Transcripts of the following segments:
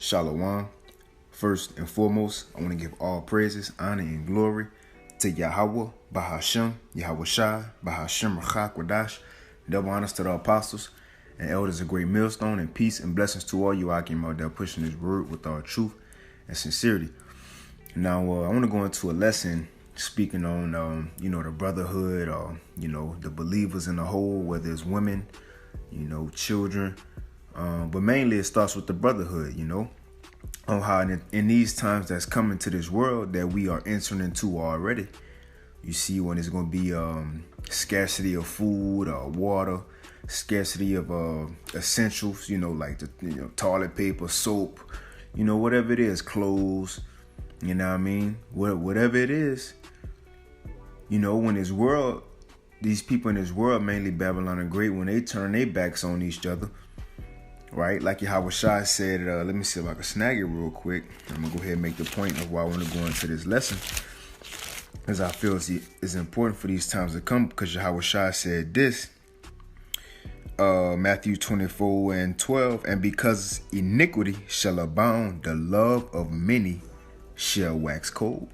Shalom. First and foremost, I want to give all praises, honor, and glory to Yahweh, Bahashem, Yahweh Shai, Bahashem, Rachak, Wadash. Double honors to the apostles and elders of Great Millstone, and peace and blessings to all you Akim out there pushing this word with all truth and sincerity. Now, I want to go into a lesson speaking on, the brotherhood, or, the believers in the whole, whether it's women, children. But mainly it starts with the brotherhood, on how in these times that's coming to this world that we are entering into already. You see when it's going to be scarcity of food or water, scarcity of essentials, like the toilet paper, soap, whatever it is, clothes, you know what I mean? Whatever it is, when this world, these people in this world, mainly Babylon the Great, when they turn their backs on each other, right? Like Yahweh Shai said, let me see if I can snag it real quick. I'm going to go ahead and make the point of why I want to go into this lesson. Because I feel it's important for these times to come, because Yahweh Shai said this, Matthew 24:12, and because iniquity shall abound, the love of many shall wax cold.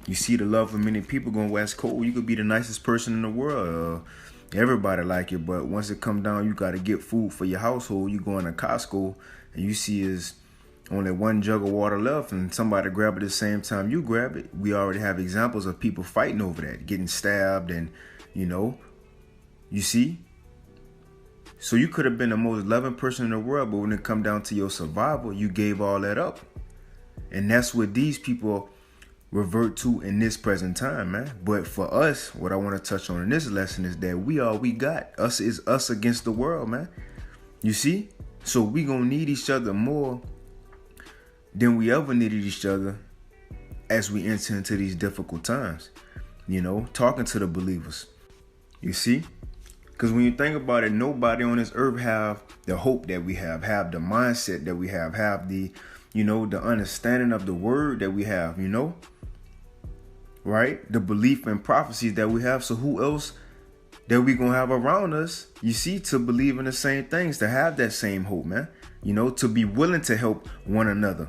You see, the love of many people going to wax cold. You could be the nicest person in the world. Everybody like it, but once it come down, you got to get food for your household. You going to Costco and you see is only one jug of water left, and somebody grab it at the same time you grab it. We already have examples of people fighting over that, getting stabbed, and you see. So you could have been the most loving person in the world, but when it come down to your survival, you gave all that up. And that's what these people revert to in this present time, man. But for us, what I want to touch on in this lesson is that we got. Us is us against the world, man. You see? So we gonna need each other more than we ever needed each other as we enter into these difficult times. Talking to the believers. You see? Because when you think about it, nobody on this earth have the hope that we have the mindset that we have the, the understanding of the word that we have, right? The belief and prophecies that we have. So who else that we gonna have around us, you see, to believe in the same things, to have that same hope, man, to be willing to help one another,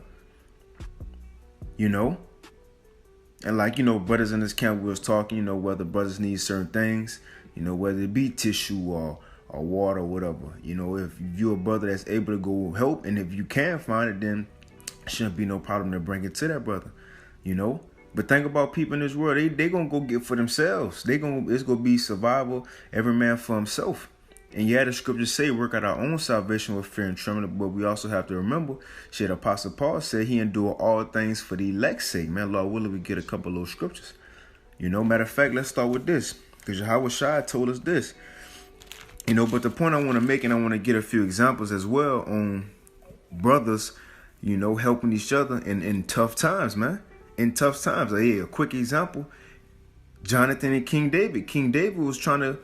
and like, brothers in this camp, we was talking, whether brothers need certain things, whether it be tissue or water or whatever, if you're a brother that's able to go help, and if you can find it, then shouldn't be no problem to bring it to that brother, But think about people in this world, they gonna go get for themselves. It's gonna be survival, every man for himself. And yeah, the scriptures say work out our own salvation with fear and trembling, but we also have to remember, Apostle Paul said he endured all things for the elect's sake. Man, Lord willing, we get a couple of those scriptures. Matter of fact, let's start with this, because Yahweh Shai told us this. But the point I want to make, and I want to get a few examples as well on brothers, helping each other in tough times, man. In tough times. A quick example, Jonathan and King David. King David was trying to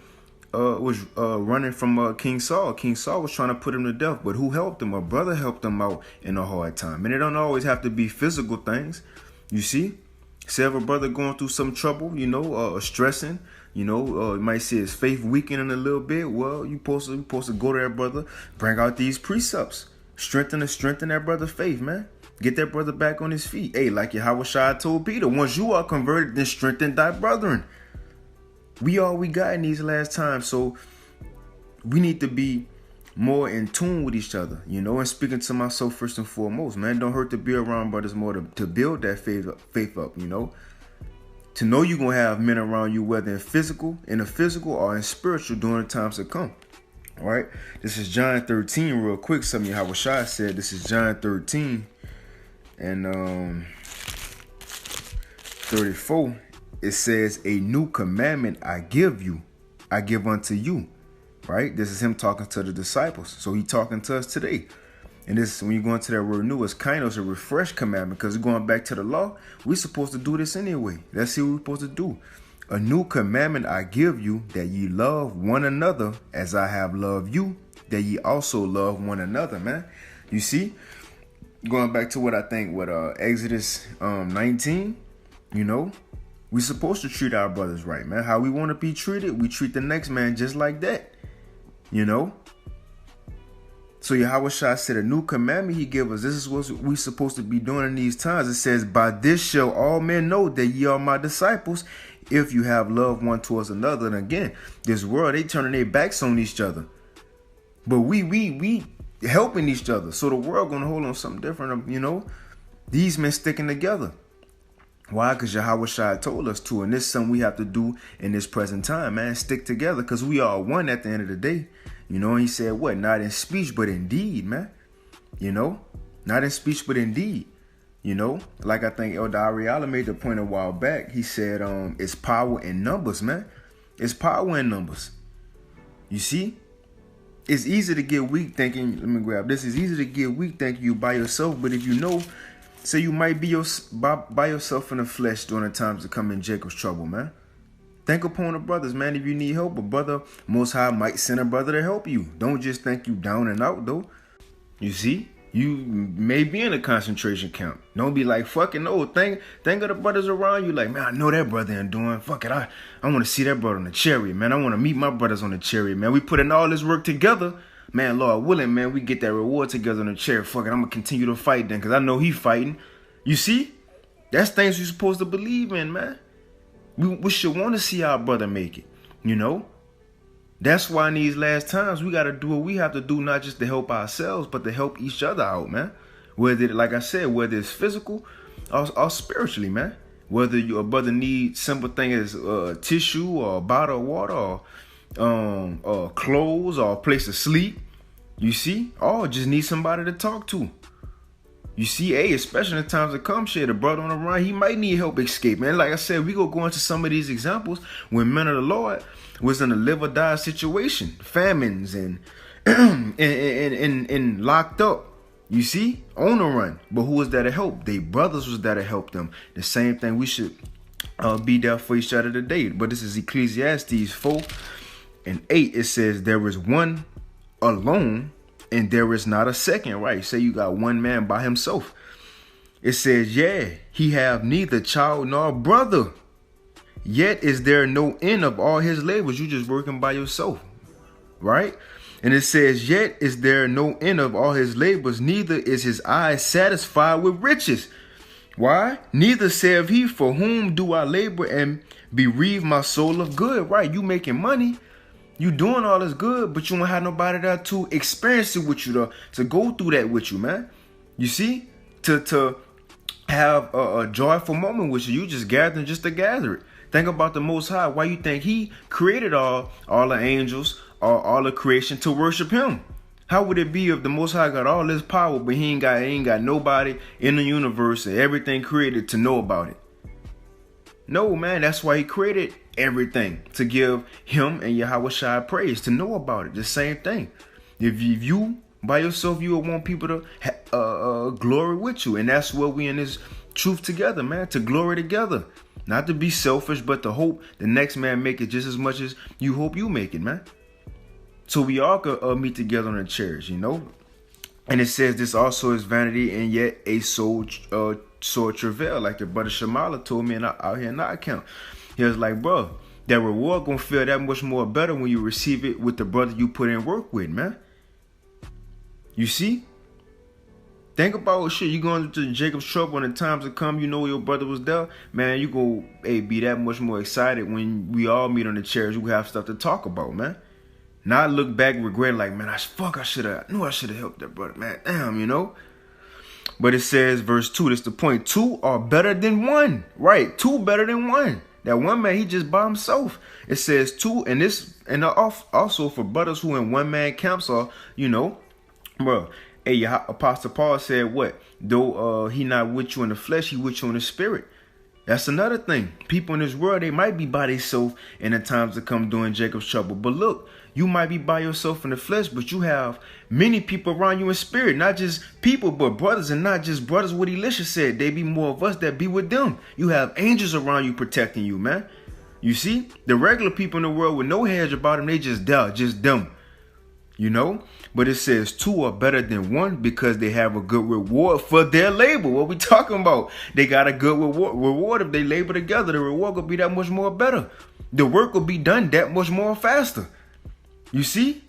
running from King Saul. King Saul was trying to put him to death, but who helped him? A brother helped him out in a hard time. And it don't always have to be physical things. You see, say if a brother going through some trouble, stressing, you might see his faith weakening a little bit. Well, you supposed to go to that brother, bring out these precepts, strengthen that brother's faith, man. Get that brother back on his feet. Hey, like Yahweh Shai told Peter, once you are converted, then strengthen thy brethren. We all we got in these last times. So we need to be more in tune with each other, and speaking to myself first and foremost, man. Don't hurt to be around brothers more to build that faith up, To know you're going to have men around you, whether in the physical or in spiritual during the times to come. All right. This is John 13 real quick. Something Yahweh Shai said. This is John 13. And 34, it says, a new commandment I give unto you. Right? This is him talking to the disciples. So he talking to us today. And this, when you go into that word new, it's kind of a refresh commandment, because going back to the law, we're supposed to do this anyway. That's what we're supposed to do. A new commandment I give you, that ye love one another as I have loved you, that ye also love one another, man. You see? Going back to what I think with Exodus 19, we supposed to treat our brothers right, man. How we want to be treated, we treat the next man just like that, So Yahweh Shai said, a new commandment he gave us. This is what we supposed to be doing in these times. It says, by this shall all men know that ye are my disciples, if you have love one towards another. And again, this world, they turning their backs on each other. But we helping each other. So the world gonna hold on something different, you know. These men sticking together. Why? Because Yahweh Shai told us to. And this is something we have to do in this present time, man. Stick together, because we are one at the end of the day. You know, he said what? Not in speech, but in deed, man. You know? Not in speech, but in deed. You know? Like I think Elder Ariala made the point a while back. He said, it's power in numbers, man. It's power in numbers. You see? It's easy to get weak thinking, let me grab this. It's easy to get weak thinking you by yourself, but if you know, say you might be by yourself in the flesh during the times to come in Jacob's trouble, man. Think upon the brothers, man. If you need help, a brother Most High might send a brother to help you. Don't just think you down and out, though. You see? You may be in a concentration camp. Don't be like, fucking no. Think of the brothers around you. Like, man, I know that brother ain't doing. Fuck it. I want to see that brother on the chariot, man. I want to meet my brothers on the chariot, man. We put in all this work together. Man, Lord willing, man, we get that reward together on the chariot. Fuck it. I'm going to continue to fight then, because I know he fighting. You see? That's things you're supposed to believe in, man. We should want to see our brother make it, you know? That's why in these last times, we got to do what we have to do, not just to help ourselves, but to help each other out, man. Whether, like I said, whether it's physical or spiritually, man. Whether your brother needs simple things as tissue or a bottle of water or clothes or a place to sleep, you see? Or just need somebody to talk to. You see, especially in the times that come, shit, a brother on the run, he might need help escape, man. Like I said, we go into some of these examples when men of the Lord was in a live or die situation, famines and and locked up. You see, on the run. But who was there to help? They brothers was there to help them. The same thing, we should be there for each other today. But this is Ecclesiastes 4:8. It says, there is one alone, and there is not a second, right? Say you got one man by himself. It says, yeah, he have neither child nor brother. Yet is there no end of all his labors. You just working by yourself, right? And it says, yet is there no end of all his labors. Neither is his eye satisfied with riches. Why? Neither saith he, for whom do I labor and bereave my soul of good, right? You making money. You doing all this good, but you don't have nobody there to experience it with you, to go through that with you, man. You see? To have a joyful moment with you. You just gathering just to gather it. Think about the Most High. Why you think he created all the angels, all the creation to worship him? How would it be if the Most High got all this power, but he ain't got nobody in the universe and everything created to know about it? No, man. That's why he created everything, to give him and Yahweh Shai praise, to know about it. The same thing. If you by yourself, you would want people to glory with you, and that's where we in this truth together, man. To glory together, not to be selfish, but to hope the next man make it just as much as you hope you make it, man. So we all could meet together on the chairs, you know. And it says this also is vanity, and yet a soul travail, like the brother Shamala told me out here in our account. He was like, bro, that reward gonna feel that much more better when you receive it with the brother you put in work with, man. You see? Think about shit. You going into Jacob's trouble and the times that come, you know your brother was there. Man, you go be that much more excited when we all meet on the chairs. We have stuff to talk about, man. Not look back, regret like, man, I knew I should have helped that brother, man. Damn, you know? But it says, verse 2, this is the point. 2 are better than 1. Right, 2 better than 1. That one man, he just by himself. It says 2, and also for brothers who in one man camps are, you know, bro. Hey, Apostle Paul said what? Though he not with you in the flesh, he with you in the spirit. That's another thing. People in this world, they might be by themselves in the times to come during Jacob's trouble. But look, you might be by yourself in the flesh, but you have many people around you in spirit. Not just people, but brothers, and not just brothers. What Elisha said, they be more of us that be with them. You have angels around you protecting you, man. You see, the regular people in the world with no hedge about them, they just there, just them. You know, but it says 2 are better than 1 because they have a good reward for their labor. What we talking about? They got a good reward if they labor together. The reward will be that much more better. The work will be done that much more faster. You see?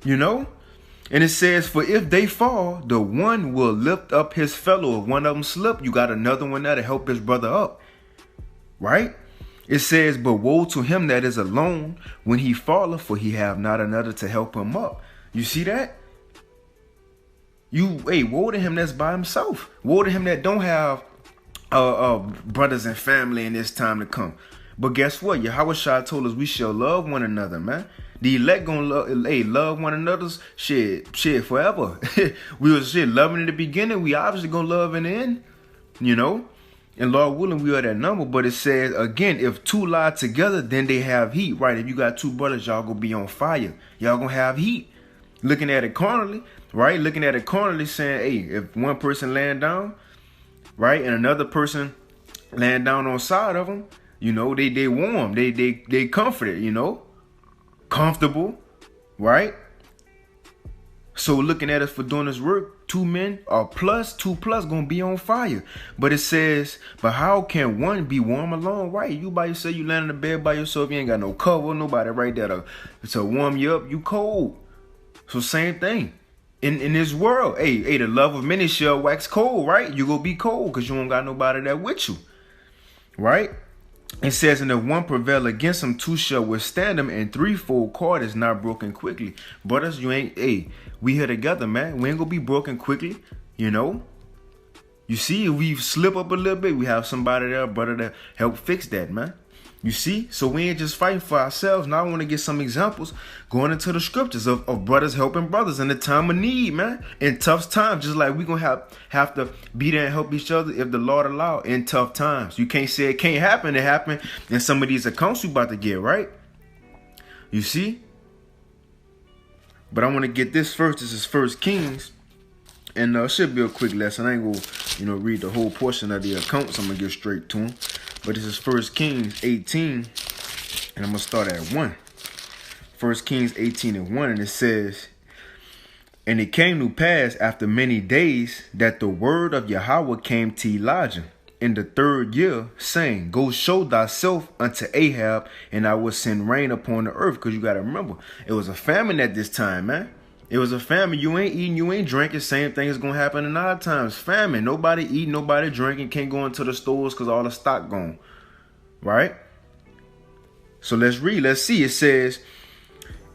You know? And it says, for if they fall, the one will lift up his fellow. If one of them slip, you got another one there to help his brother up. Right? It says, but woe to him that is alone when he falleth, for he have not another to help him up. You see that? Woe to him that's by himself. Woe to him that don't have brothers and family in this time to come. But guess what? Yahushua told us we shall love one another, man. The elect gonna love one another's shit forever. We was loving in the beginning. We obviously gonna love in the end, you know. And Lord willing, we are that number. But it says again, if two lie together, then they have heat, right? If you got two brothers, y'all gonna be on fire. Y'all gonna have heat. Looking at it carnally, right? Looking at it carnally, saying, hey, if one person laying down, right, and another person laying down on side of them, you know, they warm, they comforted, you know, comfortable, right? So looking at us for doing this work, 2 men or plus, 2 plus gonna be on fire. But it says, but how can one be warm alone? Right? You by yourself, you laying in the bed by yourself, you ain't got no cover, nobody right there to warm you up, you cold. So same thing. In this world, hey, the love of many shall wax cold, right? You gonna be cold because you don't got nobody there with you, right? It says, and if one prevail against him, 2 shall withstand him, and threefold cord is not broken quickly. Brothers, you ain't, we here together, man. We ain't gonna be broken quickly, you know. You see, if we slip up a little bit, we have somebody there, brother, to help fix that, man. You see, so we ain't just fighting for ourselves. Now I want to get some examples going into the scriptures of brothers helping brothers in the time of need, man. In tough times, just like we gonna have to be there and help each other if the Lord allow in tough times. You can't say it can't happen. It happened in some of these accounts we about to get, right? You see? But I want to get this first. This is 1 Kings. And it should be a quick lesson. I ain't gonna, read the whole portion of the accounts. I'm gonna get straight to them. But this is 1 Kings 18, and I'm going to start at 1. 1 Kings 18 and 1, and it says, and it came to pass after many days that the word of Yahweh came to Elijah in the 3rd year, saying, go show thyself unto Ahab, and I will send rain upon the earth. Because you got to remember, it was a famine at this time, man. It was a famine. You ain't eating, you ain't drinking. Same thing is going to happen in our times. Famine. Nobody eating, nobody drinking. Can't go into the stores because all the stock gone. Right? So let's read. Let's see. It says,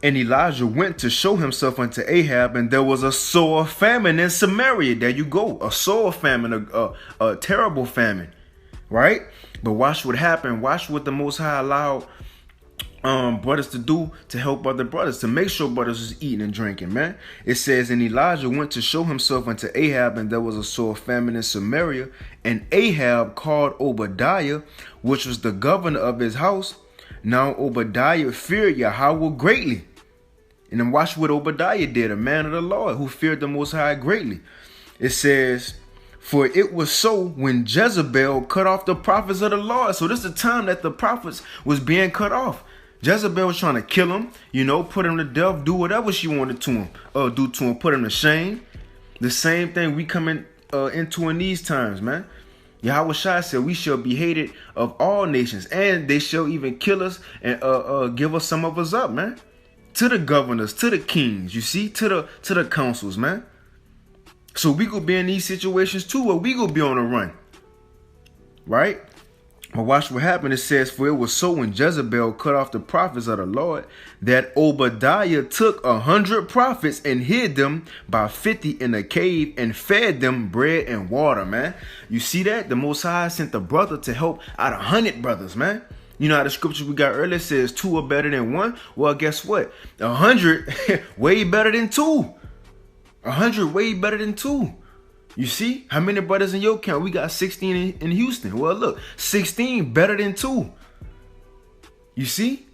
and Elijah went to show himself unto Ahab, and there was a sore famine in Samaria. There you go. A sore famine, a terrible famine. Right? But watch what happened. Watch what the Most High allowed brothers to do to help other brothers, to make sure brothers is eating and drinking, man. It says, and Elijah went to show himself unto Ahab, and there was a sore famine in Samaria. And Ahab called Obadiah, which was the governor of his house. Now Obadiah feared Yahweh greatly. And then watch what Obadiah did, a man of the Lord who feared the Most High greatly. It says, for it was so when Jezebel cut off the prophets of the Lord. So this is the time that the prophets was being cut off. Jezebel was trying to kill him, put him to death, do whatever she wanted to him, put him to shame. The same thing we coming into in these times, man. Yahushua said we shall be hated of all nations, and they shall even kill us and give us some of us up, man. To the governors, to the kings, you see, to the councils, man. So we could be in these situations too, where we could be on a run, right? But watch what happened. It says, for it was so when Jezebel cut off the prophets of the Lord, that Obadiah took 100 prophets and hid them by 50 in a cave and fed them bread and water, man. You see that? The Most High sent the brother to help out 100 brothers, man. You know how the scripture we got earlier says 2 are better than 1? Well, guess what? 100 way better than 2. 100 way better than 2. You see? How many brothers in your count? We got 16 in Houston. Well, look, 16 better than 2. You see?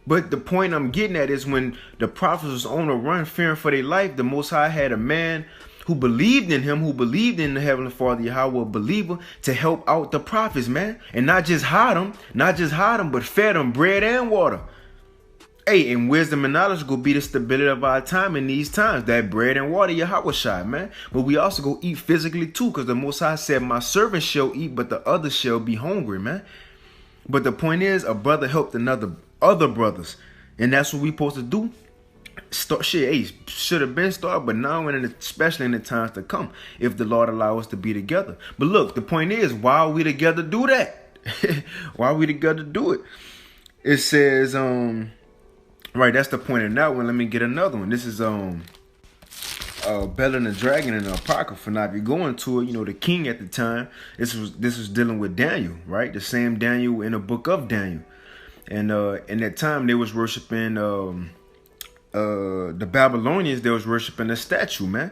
But the point I'm getting at is when the prophets was on the run, fearing for their life, the Most High had a man who believed in him, who believed in the Heavenly Father, Yahweh, a believer, to help out the prophets, man. And not just hide them, but fed them bread and water. Hey, and wisdom and knowledge go be the stability of our time in these times. That bread and water, Yahushua, man. But we also go eat physically too, because the Most High said, my servant shall eat, but the other shall be hungry, man. But the point is, a brother helped other brothers And that's what we supposed to do. Start shit, hey, should have been started, but now and especially in the times to come, if the Lord allow us to be together. But look, the point is, why are we together do that? Why are we together do it? It says, right, that's the point in that one. Let me get another one. This is Bella and the Dragon in the Apocrypha. Now, if you go into it, you know, the king at the time, this was dealing with Daniel, right? The same Daniel in the book of Daniel. And in that time, they was worshiping the Babylonians. They was worshiping a statue, man.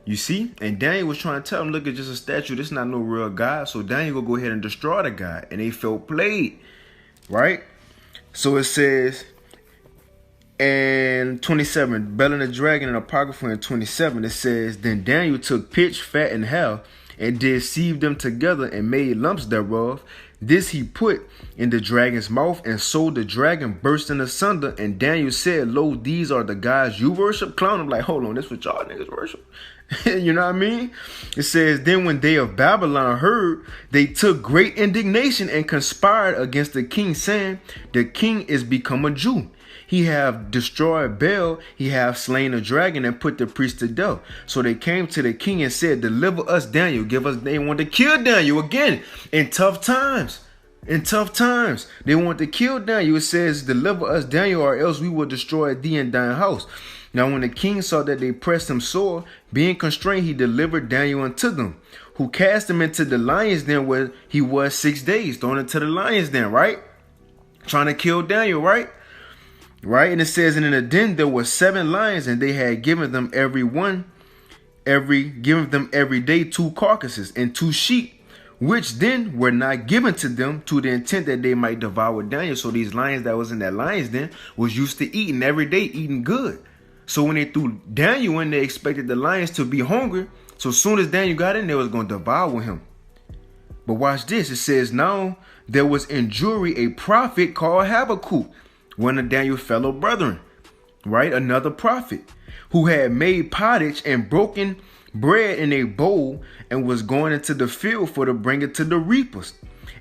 You see? And Daniel was trying to tell them, look, it's just a statue. This is not no real God. So Daniel will go ahead and destroy the God. And they felt played, right? So it says, and 27, Bell and the Dragon and Apocrypha in 27, it says, then Daniel took pitch, fat, and hell, and did sieve them together, and made lumps thereof. This he put in the dragon's mouth, and so the dragon burst in asunder. And Daniel said, lo, these are the gods you worship. Clown them like, hold on, this what y'all niggas worship? You know what I mean? It says, then when they of Babylon heard, they took great indignation and conspired against the king, saying, the king is become a Jew. He have destroyed Baal, he have slain the dragon, and put the priest to death. So they came to the king and said, deliver us Daniel, give us. They want to kill Daniel again in tough times. In tough times, they want to kill Daniel. It says, deliver us Daniel, or else we will destroy thee and thine house. Now when the king saw that they pressed him sore, being constrained, he delivered Daniel unto them, who cast him into the lion's den, where he was 6 days, thrown into the lion's den, right? Trying to kill Daniel, right? Right? And it says, and in the den there were 7 lions, and they had given them every day 2 carcasses and 2 sheep, which then were not given to them, to the intent that they might devour Daniel. So these lions that was in that lion's den was used to eating every day, eating good. So when they threw Daniel in, they expected the lions to be hungry. So as soon as Daniel got in, they was going to devour him. But watch this. It says, now there was in Jewry a prophet called Habakkuk, one of Daniel's fellow brethren, right? Another prophet who had made pottage and broken bread in a bowl, and was going into the field for to bring it to the reapers.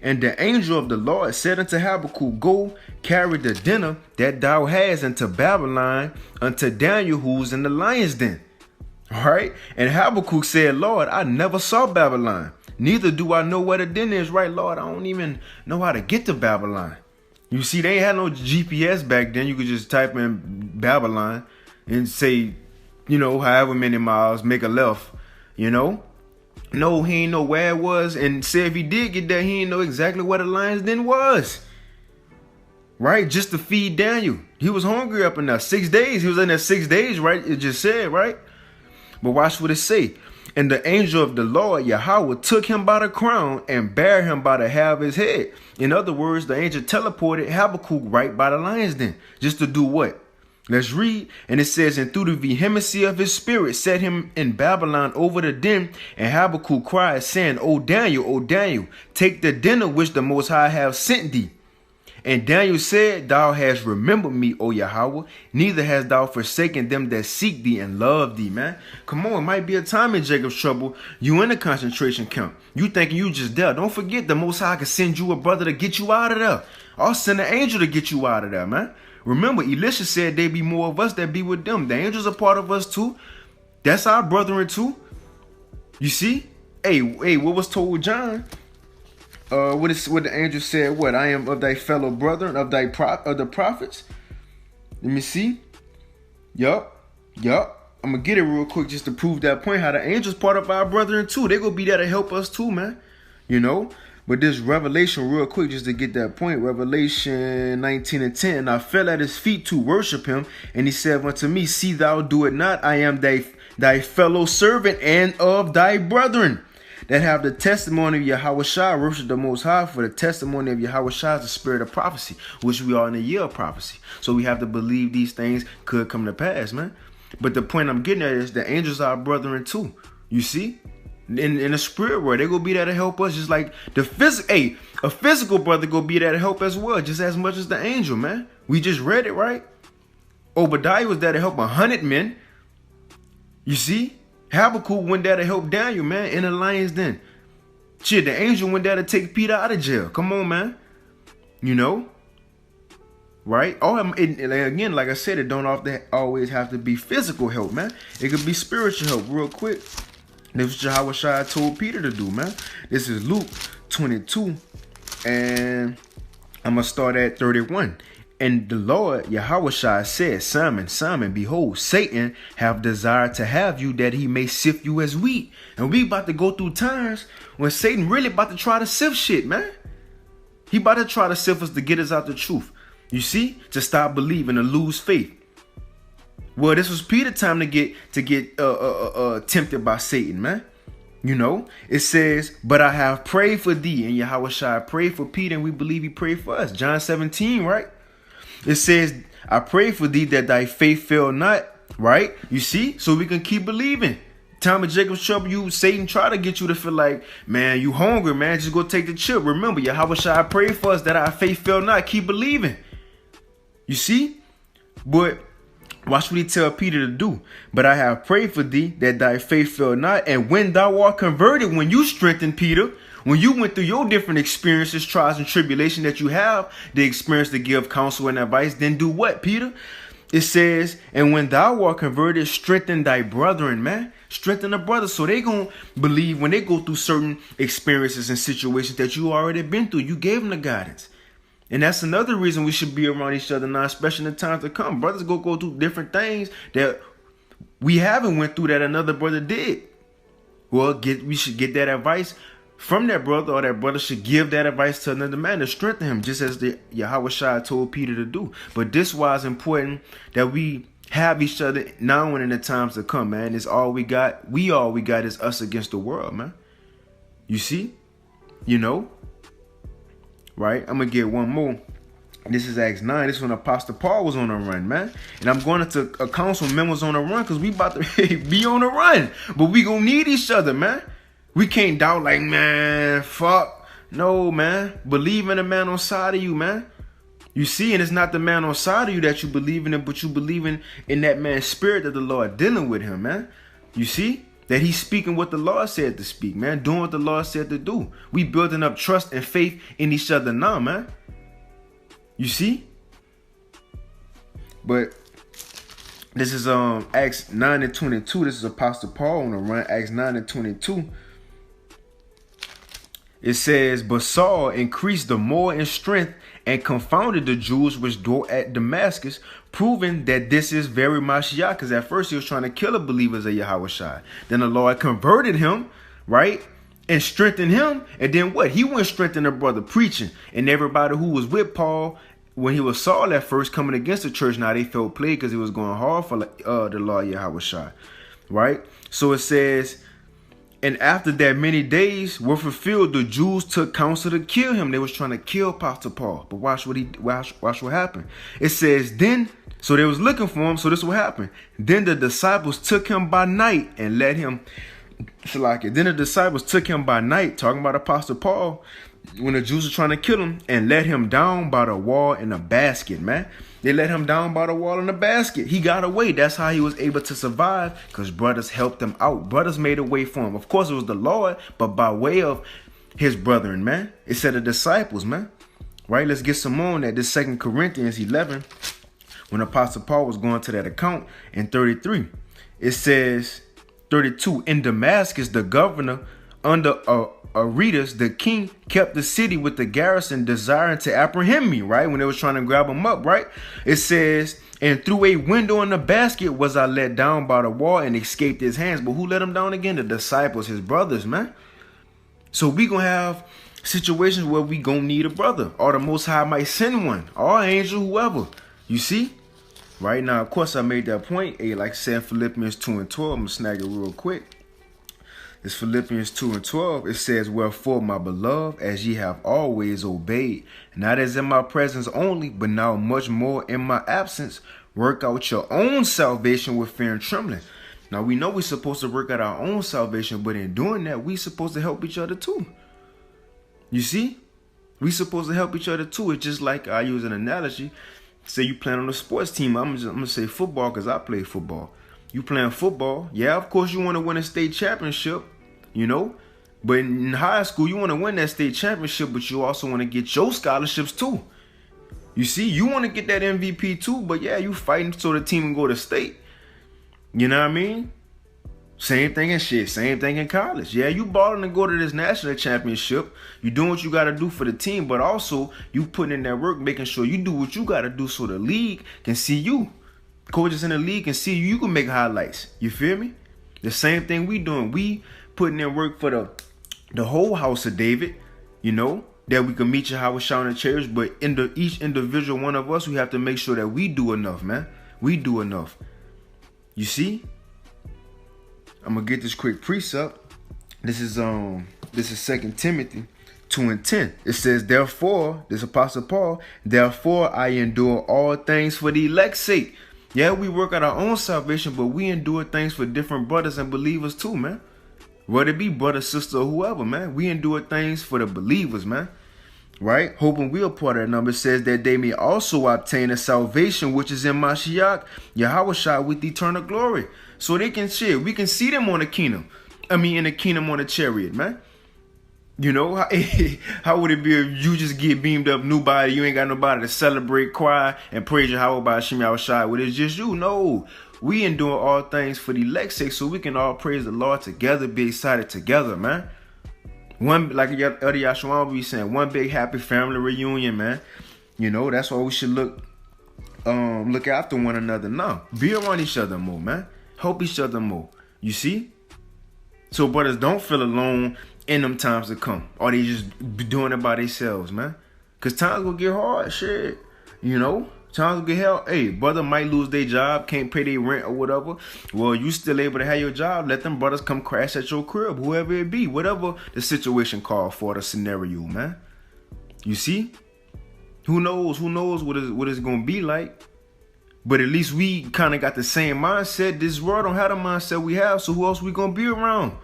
And the angel of the Lord said unto Habakkuk, go carry the dinner that thou hast into Babylon, unto Daniel who's in the lion's den. All right. And Habakkuk said, Lord, I never saw Babylon, neither do I know where the den is. Right, Lord, I don't even know how to get to Babylon. You see, they ain't had no GPS back then. You could just type in Babylon and say, you know, however many miles, make a left, you know. No, he ain't know where it was. And say if he did get there, he ain't know exactly where the lion's den was. Right? Just to feed Daniel. He was hungry up in there. 6 days. He was in there 6 days, right? It just said, right? But watch what it say. And the angel of the Lord, Yahweh, took him by the crown and bare him by the hair of his head. In other words, the angel teleported Habakkuk right by the lion's den. Just to do what? Let's read. And it says, and through the vehemency of his spirit set him in Babylon over the den. And Habakkuk cried, saying, O Daniel, take the dinner which the Most High have sent thee. And Daniel said, thou hast remembered me, O Yahweh, neither hast thou forsaken them that seek thee and love thee, man. Come on, it might be a time in Jacob's trouble. You in a concentration camp. You thinking you just there. Don't forget the Most High can send you a brother to get you out of there. I'll send an angel to get you out of there, man. Remember, Elisha said there be more of us that be with them. The angels are part of us too. That's our brethren too. You see? Hey, what was told John? What the angel said? What? I am of thy fellow brethren, of the prophets. Let me see. Yup. I'm gonna get it real quick just to prove that point. How the angels part of our brethren too. They gonna be there to help us too, man. You know. But this Revelation real quick just to get that point. Revelation 19:10. And I fell at his feet to worship him, and he said unto me, see thou do it not. I am thy fellow servant and of thy brethren that have the testimony of Yahushua. Worship the Most High, for the testimony of Yahushua is the spirit of prophecy, which we are in the year of prophecy. So we have to believe these things could come to pass, man. But the point I'm getting at is the angels are our brethren too. You see? In the spirit world, they gonna be there to help us, just like the a physical brother gonna be there to help as well, just as much as the angel, man. We just read it, right? Obadiah was there to help 100 men. You see? Habakkuk went there to help Daniel, man, in the lion's den. Shit, the angel went there to take Peter out of jail. Come on, man. You know? right? Again, like I said, it don't always have to be physical help, man. It could be spiritual help. Real quick, this is Yahweh Shai told Peter to do, man. This is Luke 22, and I'm going to start at 31. And the Lord, Yahweh Shai, said, Simon, Simon, behold, Satan have desired to have you that he may sift you as wheat. And we about to go through times when Satan really about to try to sift shit, man. He about to try to sift us to get us out the truth. You see? To stop believing, to lose faith. Well, this was Peter's time to get tempted by Satan, man. You know, it says, but I have prayed for thee. And Yahweh Shai prayed for Peter, and we believe he prayed for us. John 17, right? It says, I pray for thee that thy faith fail not, right? You see? So we can keep believing. Time of Jacob's trouble, Satan try to get you to feel like, man, you hungry, man. Just go take the chip. Remember, Yahweh Shai pray for us that our faith fail not. Keep believing. You see? But watch what he tell Peter to do. But I have prayed for thee that thy faith fail not. And when thou art converted, when you strengthen Peter, when you went through your different experiences, trials, and tribulation that you have, the experience to give counsel and advice, then do what, Peter? It says, and when thou art converted, strengthen thy brethren, man. Strengthen the brothers so they going to believe when they go through certain experiences and situations that you already been through. You gave them the guidance. And that's another reason we should be around each other now, especially in the times to come. Brothers go through different things that we haven't went through that another brother did. Well, we should get that advice from that brother, or that brother should give that advice to another man to strengthen him, just as the Yahweh Shai told Peter to do. But this was important that we have each other now and in the times to come, man. It's all we got. All we got is us against the world, man. You see? You know? Right? I'm going to get one more. This is Acts 9. This is when Apostle Paul was on a run, man. And I'm going into a council members on a run because we about to be on a run. But we going to need each other, man. We can't doubt like, man, fuck. No, man. Believe in the man on side of you, man. You see, and it's not the man on side of you that you believe in, but you believe in that man's spirit that the Lord dealing with him, man. You see? That he's speaking what the Lord said to speak, man. Doing what the Lord said to do. We building up trust and faith in each other now, man. You see? But this is Acts 9 and 22. This is Apostle Paul on the run. Acts 9 and 22. It says, but Saul increased the more in strength and confounded the Jews which dwelt at Damascus, proving that this is very Mashiach. Because at first he was trying to kill the believers of Yahweh Shai. Then the Lord converted him, right? And strengthened him. And then what? He went strengthen the brother preaching. And everybody who was with Paul when he was Saul at first coming against the church, now they felt plagued because it was going hard for the Lord Yahweh Shai. Right? So it says, and after that many days were fulfilled, the Jews took counsel to kill him. They was trying to kill Apostle Paul. But watch what happened. It says, then, so they was looking for him, so this will happen. Then the disciples took him by night and led him. Then the disciples took him by night, talking about Apostle Paul, when the Jews were trying to kill him, and let him down by the wall in a basket, man. They let him down by the wall in a basket. He got away. That's how he was able to survive, because brothers helped him out. Brothers made a way for him. Of course, it was the Lord, but by way of his brethren, man. It said the disciples, man. Right? Let's get some more on that. This 2 Corinthians 11, when Apostle Paul was going to that account in 33. It says, 32, in Damascus, the governor under Aretas, the king, kept the city with the garrison, desiring to apprehend me, right? When they was trying to grab him up, right? It says, and through a window in the basket was I let down by the wall and escaped his hands. But who let him down again? The disciples, his brothers, man. So we gonna have situations where we gonna need a brother, or the Most High might send one, or an angel, whoever. You see? Right now, of course, I made that point. Hey, like I said, Philippians 2 and 12. I'm gonna snag it real quick. It's Philippians 2 and 12. It says, wherefore, my beloved, as ye have always obeyed, not as in my presence only, but now much more in my absence, work out your own salvation with fear and trembling. Now, we know we're supposed to work out our own salvation, but in doing that, we're supposed to help each other too. You see? We're supposed to help each other too. It's just like I use an analogy. Say you playing on a sports team. I'm going to say football because I play football. You playing football. Yeah, of course you want to win a state championship, you know. But in high school, you want to win that state championship, but you also want to get your scholarships too. You see, you want to get that MVP too, but yeah, you fighting so the team can go to state. You know what I mean? Same thing in shit. Same thing in college. Yeah, you balling to go to this national championship. You doing what you got to do for the team, but also you putting in that work, making sure you do what you got to do so the league can see you. Coaches in the league can see you. You can make highlights. You feel me? The same thing we doing. We putting in work for the whole house of David, you know, that we can meet you how we're shouting chairs, but each individual one of us, we have to make sure that we do enough, man. We do enough. You see? I'm gonna get this quick precept. This is 2 Timothy 2:10. It says, therefore, this Apostle Paul, therefore I endure all things for the elect's sake. Yeah, we work out our own salvation, but we endure things for different brothers and believers too, man. Whether it be brother, sister, or whoever, man. We endure things for the believers, man. Right? Hoping we are part of that number. Says that they may also obtain a salvation which is in Mashiach, Yahushua, with eternal glory. So they can share. We can see them on the kingdom. In the kingdom on the chariot, man. You know, how would it be if you just get beamed up, nobody, you ain't got nobody to celebrate, cry, and praise Yahweh by Hashem Yahushua with? It's just you. No. We endure all things for the elect's sake, so we can all praise the Lord together, be excited together, man. One, like other Yahshua will be saying, one big happy family reunion, man. You know, that's why we should look after one another now. Be around each other more, man. Help each other more. You see? So brothers, don't feel alone in them times to come. Or they just be doing it by themselves, man. Because times will get hard, shit. You know? Times will get hell. Hey, brother might lose their job, can't pay their rent or whatever. Well, you still able to have your job. Let them brothers come crash at your crib, whoever it be, whatever the situation called for, the scenario, man. You see? Who knows what it's gonna be like? But at least we kind of got the same mindset. This world don't have the mindset we have, so who else we gonna be around?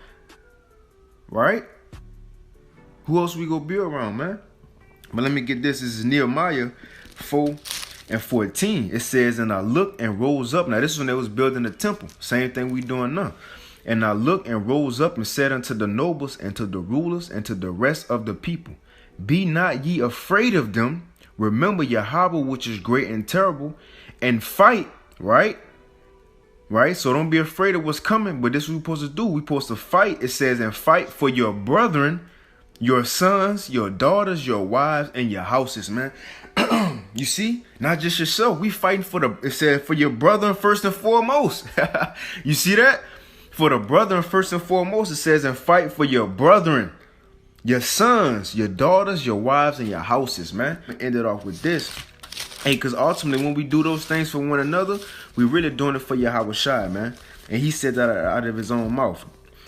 Right? Who else we gonna be around, man? But let me get this. This is Nehemiah 4:14. It says, and I looked and rose up. Now this is when they was building the temple. Same thing we doing now. And I looked and rose up and said unto the nobles and to the rulers and to the rest of the people, be not ye afraid of them. Remember Yahweh, which is great and terrible, and fight, right? Right? So don't be afraid of what's coming, but this is what we're supposed to do. We're supposed to fight. It says, and fight for your brethren, your sons, your daughters, your wives, and your houses, man. You see? Not just yourself. We fighting it says for your brethren first and foremost. You see that? For the brethren first and foremost, it says, and fight for your brethren, your sons, your daughters, your wives, and your houses, man. We end it off with this. Hey, because ultimately when we do those things for one another, we really doing it for Yahushua, man. And he said that out of his own mouth.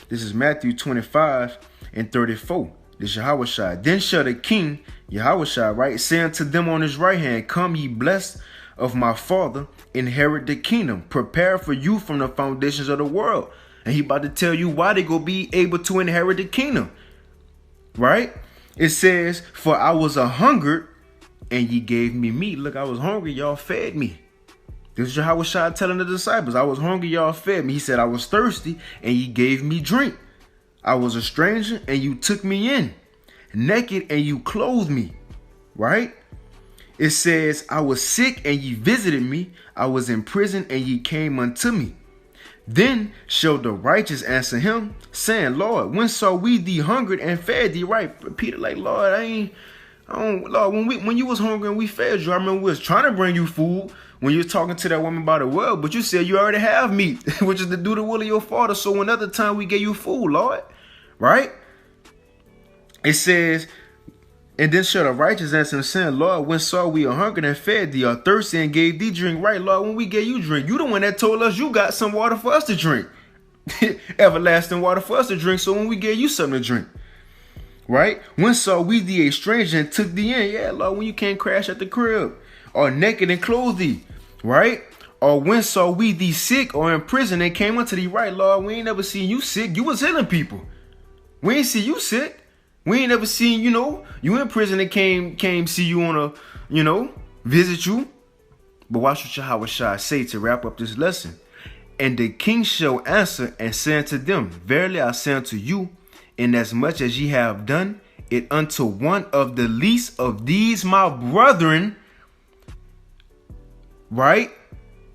This is Matthew 25:34. This is Yahushua. Then shall the king, Yahushua, right, say unto them on his right hand, come ye blessed of my Father, inherit the kingdom, prepare for you from the foundations of the world. And he about to tell you why they go be able to inherit the kingdom. Right? It says, for I was a hungered, and ye gave me meat. Look, I was hungry, y'all fed me. This is Yahushua telling the disciples, I was hungry, y'all fed me. He said, I was thirsty, and ye gave me drink. I was a stranger, and you took me in. Naked, and you clothed me. Right? It says, I was sick, and ye visited me. I was in prison, and ye came unto me. Then shall the righteous answer him, saying, Lord, when saw we thee hungered and fed thee? Right? Peter, like, Lord, Lord, when you was hungry and we fed you, I remember we was trying to bring you food when you was talking to that woman about the well, but you said you already have meat, which is to do the will of your Father. So another time we gave you food, Lord. Right? It says, and then shall the righteous answer him, saying, Lord, when saw we a hungered and fed thee, or thirsty and gave thee drink? Right, Lord, when we gave you drink, you the one that told us you got some water for us to drink. Everlasting water for us to drink. So when we gave you something to drink. Right? When saw we thee a stranger and took thee in? Yeah, Lord, when you can't crash at the crib. Or naked and clothed thee. Right? Or when saw we thee sick or in prison and came unto thee? Right, Lord, we ain't never seen you sick. You was healing people. We ain't see you sick. We ain't never seen, you in prison and came see you on a, visit you. But watch what Yahushua say to wrap up this lesson. And the king shall answer and say unto them, verily I say unto you, inasmuch as ye have done it unto one of the least of these my brethren, right?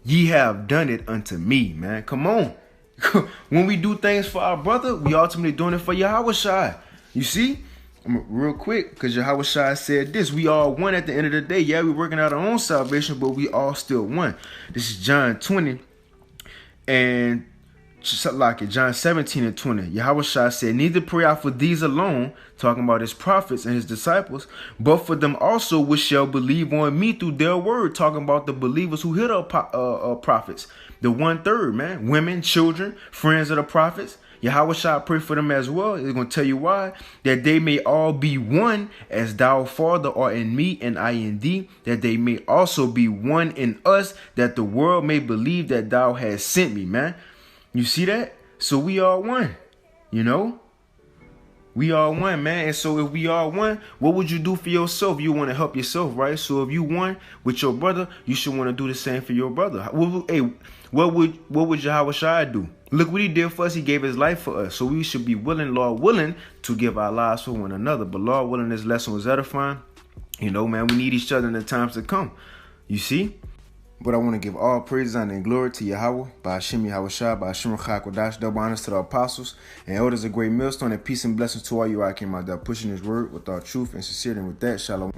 Ye have done it unto me, man. Come on. When we do things for our brother, we ultimately doing it for Yahushua. You see? Real quick, because Yahushua said this: we all one at the end of the day. Yeah, we're working out our own salvation, but we all still one. This is John 20 and like John 17 and 20. Yahushua said, neither pray I for these alone, talking about his prophets and his disciples, but for them also which shall believe on me through their word, talking about the believers who hear the prophets. The 1/3, man. Women, children, friends of the prophets. Yahushua pray for them as well. It's going to tell you why. That they may all be one, as thou, Father, art in me, and I in thee. That they may also be one in us, that the world may believe that thou hast sent me, man. You see that? So we are one, you know? We are one, man. And so if we are one, what would you do for yourself? You want to help yourself, right? So if you one with your brother, you should want to do the same for your brother. Hey, what would Yahushua do? Look what he did for us. He gave his life for us. So we should be willing, Lord willing, to give our lives for one another. But Lord willing, this lesson was edifying. You know, man, we need each other in the times to come. You see? But I want to give all praise, honor, and glory to Yahweh, by Hashem Yahushua, by Hashem Chakodash, double honors to the apostles and elders of great millstone, and peace and blessings to all you I came out there pushing his word with all truth and sincerity. And with that, shalom.